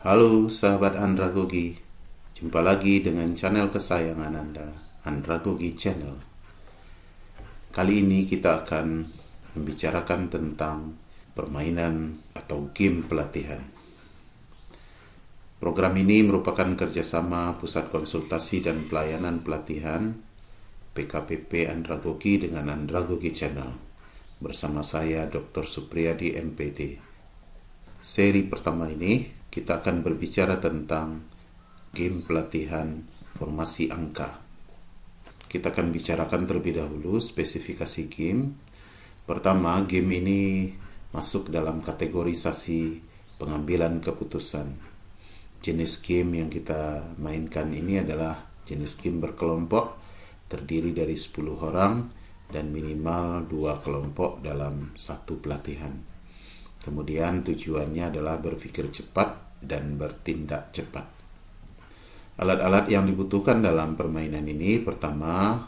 Halo sahabat Andragogi, jumpa lagi dengan channel kesayangan Anda, Andragogi Channel. Kali ini kita akan membicarakan tentang permainan atau game pelatihan. Program ini merupakan kerjasama Pusat Konsultasi dan Pelayanan Pelatihan PKPP Andragogi dengan Andragogi Channel bersama saya Dr. Supriyadi MPD. Seri pertama ini kita akan berbicara tentang game pelatihan formasi angka. Kita akan bicarakan terlebih dahulu spesifikasi game. Pertama, game ini masuk dalam kategorisasi pengambilan keputusan. Jenis game yang kita mainkan ini adalah jenis game berkelompok, terdiri dari 10 orang dan minimal 2 kelompok dalam satu pelatihan. Kemudian tujuannya adalah berpikir cepat dan bertindak cepat. Alat-alat yang dibutuhkan dalam permainan ini, pertama,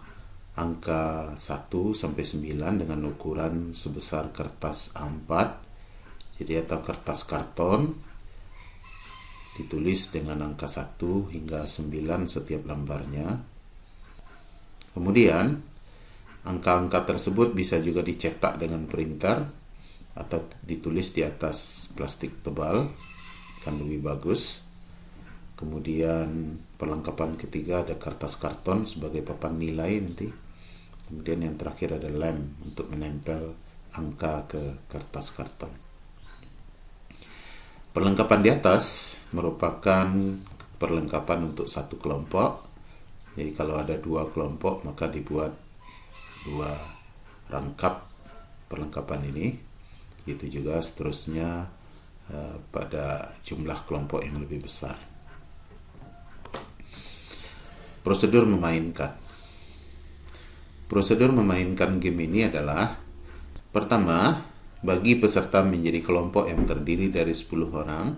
angka 1 sampai 9 dengan ukuran sebesar kertas A4, jadi atau kertas karton, ditulis dengan angka 1 hingga 9 setiap lembarnya. Kemudian, angka-angka tersebut bisa juga dicetak dengan printer atau ditulis di atas plastik tebal, kan lebih bagus. Kemudian perlengkapan ketiga ada kertas karton sebagai papan nilai nanti. Kemudian yang terakhir ada lem untuk menempel angka ke kertas karton. Perlengkapan di atas merupakan perlengkapan untuk satu kelompok. Jadi kalau ada 2 kelompok maka dibuat 2 rangkap perlengkapan ini. Itu juga seterusnya pada jumlah kelompok yang lebih besar. Prosedur memainkan. Prosedur memainkan game ini adalah, pertama, bagi peserta menjadi kelompok yang terdiri dari 10 orang,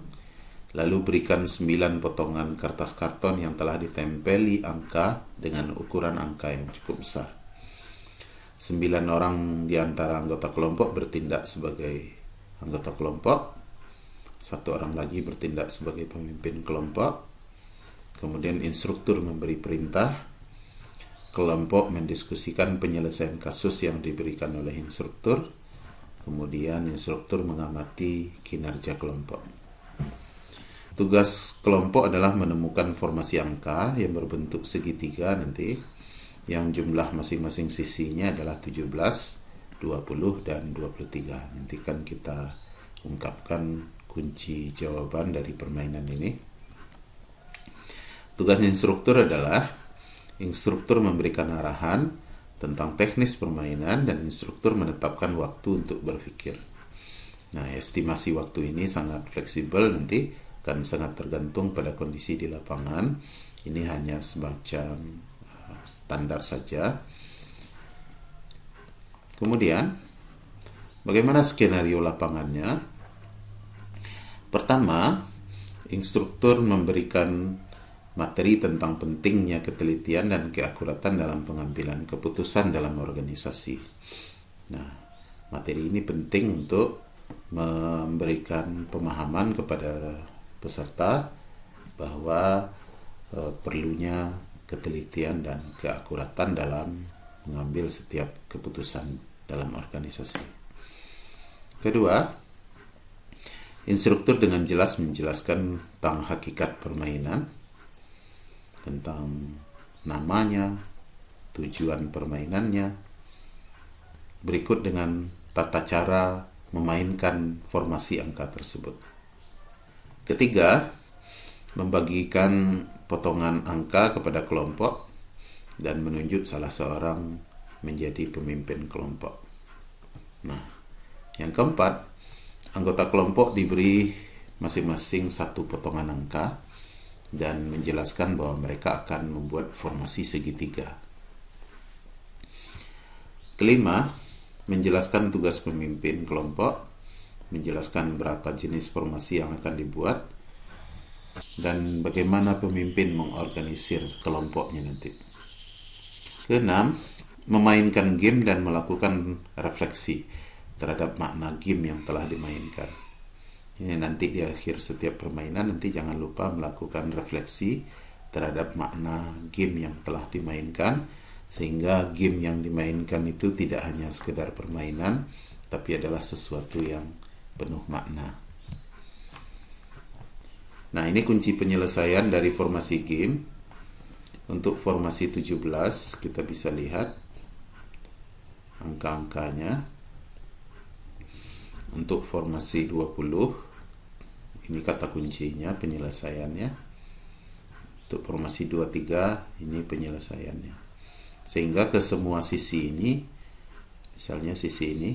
lalu berikan 9 potongan kertas karton yang telah ditempeli angka dengan ukuran angka yang cukup besar. 9 orang di antara anggota kelompok bertindak sebagai anggota kelompok, 1 orang lagi bertindak sebagai pemimpin kelompok, kemudian instruktur memberi perintah, kelompok mendiskusikan penyelesaian kasus yang diberikan oleh instruktur, kemudian instruktur mengamati kinerja kelompok. Tugas kelompok adalah menemukan formasi angka yang berbentuk segitiga nanti, yang jumlah masing-masing sisinya adalah 17, 20, dan 23. Nanti kan kita ungkapkan kunci jawaban dari permainan ini. Tugas instruktur adalah instruktur memberikan arahan tentang teknis permainan dan instruktur menetapkan waktu untuk berpikir. Nah, estimasi waktu ini sangat fleksibel nanti, kan sangat tergantung pada kondisi di lapangan. Ini hanya semacam standar saja. Kemudian, bagaimana skenario lapangannya? Pertama, instruktur memberikan materi tentang pentingnya ketelitian dan keakuratan dalam pengambilan keputusan dalam organisasi. Nah, materi ini penting untuk memberikan pemahaman kepada peserta bahwa perlunya ketelitian dan keakuratan dalam mengambil setiap keputusan dalam organisasi. Kedua, instruktur dengan jelas menjelaskan tentang hakikat permainan, tentang namanya, tujuan permainannya, berikut dengan tata cara memainkan formasi angka tersebut. Ketiga, membagikan potongan angka kepada kelompok dan menunjuk salah seorang menjadi pemimpin kelompok. Nah, yang keempat, anggota kelompok diberi masing-masing 1 potongan angka dan menjelaskan bahwa mereka akan membuat formasi segitiga. Kelima, menjelaskan tugas pemimpin kelompok, menjelaskan berapa jenis formasi yang akan dibuat, dan bagaimana pemimpin mengorganisir kelompoknya nanti. Keenam, memainkan game dan melakukan refleksi terhadap makna game yang telah dimainkan. Ini nanti di akhir setiap permainan nanti jangan lupa melakukan refleksi terhadap makna game yang telah dimainkan, sehingga game yang dimainkan itu tidak hanya sekedar permainan, tapi adalah sesuatu yang penuh makna. Nah, ini kunci penyelesaian dari formasi game. Untuk formasi 17 kita bisa lihat angka-angkanya. Untuk formasi 20 ini kata kuncinya penyelesaiannya. Untuk formasi 23 ini penyelesaiannya. Sehingga ke semua sisi ini, misalnya sisi ini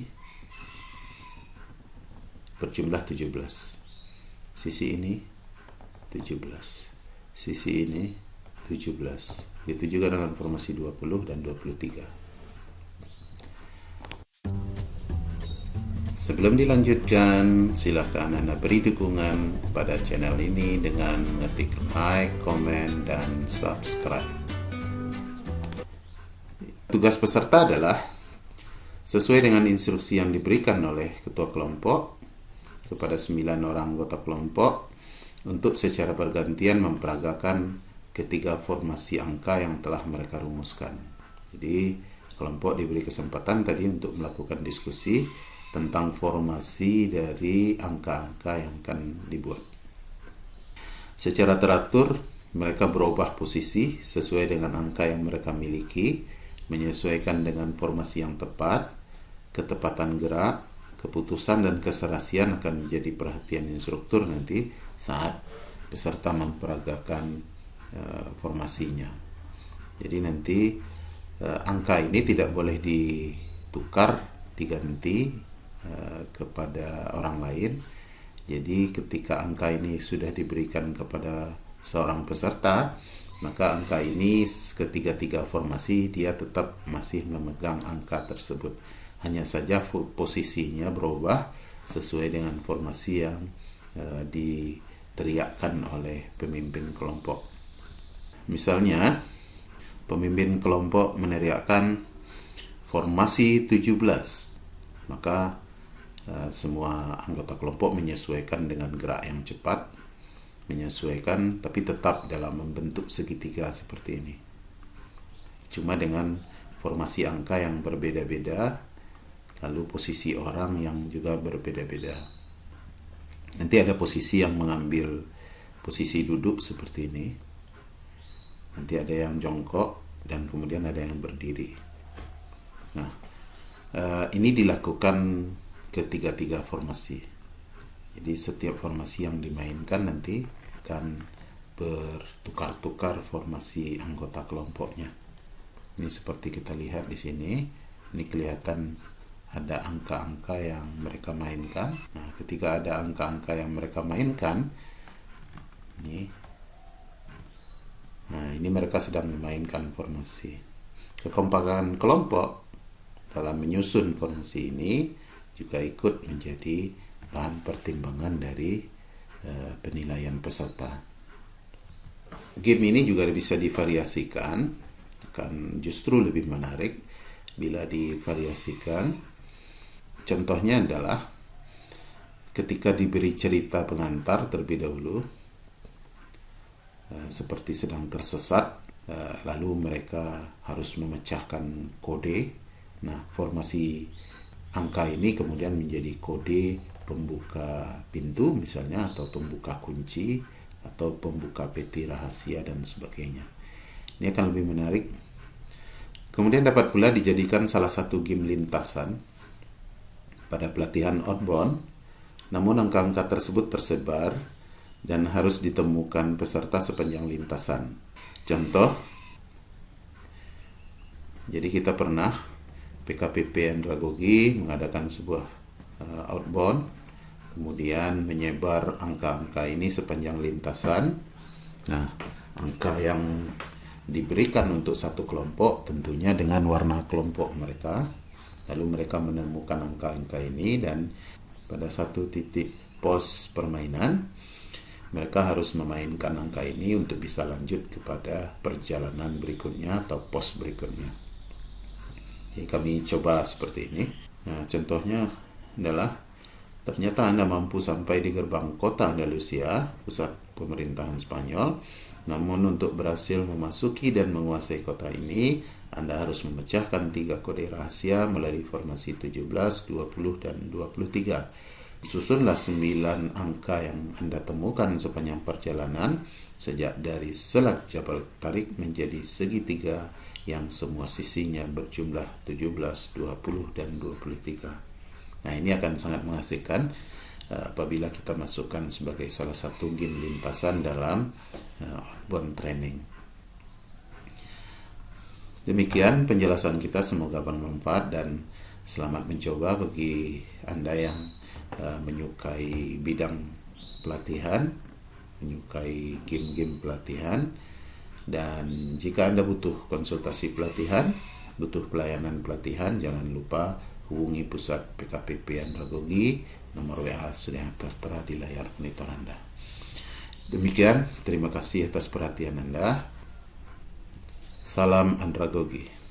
berjumlah 17. Sisi ini 17. Sisi ini 17. Begitu juga dengan formasi 20 dan 23. Sebelum dilanjutkan, silakan Anda beri dukungan pada channel ini dengan ngetik like, komen, dan subscribe. Tugas peserta adalah sesuai dengan instruksi yang diberikan oleh ketua kelompok kepada 9 orang anggota kelompok untuk secara bergantian memperagakan ketiga formasi angka yang telah mereka rumuskan. Jadi kelompok diberi kesempatan tadi untuk melakukan diskusi tentang formasi dari angka-angka yang akan dibuat. Secara teratur, mereka berubah posisi sesuai dengan angka yang mereka miliki, menyesuaikan dengan formasi yang tepat, ketepatan gerak, keputusan dan keserasian akan menjadi perhatian instruktur nanti saat peserta memperagakan formasinya. Jadi nanti angka ini tidak boleh ditukar, diganti kepada orang lain. Jadi ketika angka ini sudah diberikan kepada seorang peserta, maka angka ini ketiga-tiga formasi dia tetap masih memegang angka tersebut. Hanya saja posisinya berubah sesuai dengan formasi yang diteriakkan oleh pemimpin kelompok. Misalnya, pemimpin kelompok meneriakkan formasi 17, maka semua anggota kelompok menyesuaikan dengan gerak yang cepat, menyesuaikan tapi tetap dalam membentuk segitiga seperti ini. Cuma dengan formasi angka yang berbeda-beda, lalu posisi orang yang juga berbeda-beda. Nanti ada posisi yang mengambil posisi duduk seperti ini. Nanti ada yang jongkok dan kemudian ada yang berdiri. Nah, ini dilakukan ketiga-tiga formasi. Jadi setiap formasi yang dimainkan nanti akan bertukar-tukar formasi anggota kelompoknya. Ini seperti kita lihat di sini. Ini kelihatan ada angka-angka yang mereka mainkan. Nah, ketika ada angka-angka yang mereka mainkan, ini mereka sedang memainkan formasi. Kekompakan kelompok dalam menyusun formasi ini juga ikut menjadi bahan pertimbangan dari penilaian peserta. Game ini juga bisa divariasikan, akan justru lebih menarik bila divariasikan. Contohnya adalah ketika diberi cerita pengantar terlebih dahulu, seperti sedang tersesat, lalu mereka harus memecahkan kode. Nah, formasi angka ini kemudian menjadi kode pembuka pintu misalnya, atau pembuka kunci, atau pembuka peti rahasia dan sebagainya. Ini akan lebih menarik. Kemudian dapat pula dijadikan salah satu game lintasan pada pelatihan outbound, namun angka-angka tersebut tersebar dan harus ditemukan peserta sepanjang lintasan. Contoh, jadi kita pernah PKPP Andragogi mengadakan sebuah outbound, kemudian menyebar angka-angka ini sepanjang lintasan. Nah, angka yang diberikan untuk satu kelompok tentunya dengan warna kelompok mereka. Lalu mereka menemukan angka-angka ini dan pada satu titik pos permainan mereka harus memainkan angka ini untuk bisa lanjut kepada perjalanan berikutnya atau pos berikutnya. Jadi kami coba seperti ini. Nah, contohnya adalah Ternyata Anda mampu sampai di gerbang kota Andalusia, pusat pemerintahan Spanyol. Namun untuk berhasil memasuki dan menguasai kota ini, Anda harus memecahkan 3 kode rahasia melalui formasi 17, 20, dan 23. Susunlah 9 angka yang Anda temukan sepanjang perjalanan, sejak dari selat Jabal Tarik menjadi segitiga yang semua sisinya berjumlah 17, 20, dan 23. Nah, ini akan sangat mengasihkan apabila kita masukkan sebagai salah satu game lintasan dalam outbound training. Demikian penjelasan kita, semoga bermanfaat dan selamat mencoba bagi Anda yang menyukai bidang pelatihan, menyukai game-game pelatihan. Dan jika Anda butuh konsultasi pelatihan, butuh pelayanan pelatihan, jangan lupa hubungi pusat PKPP Andragogi. Nomor WA sudah tertera di layar monitor Anda. Demikian, terima kasih atas perhatian Anda. Salam Andragogi.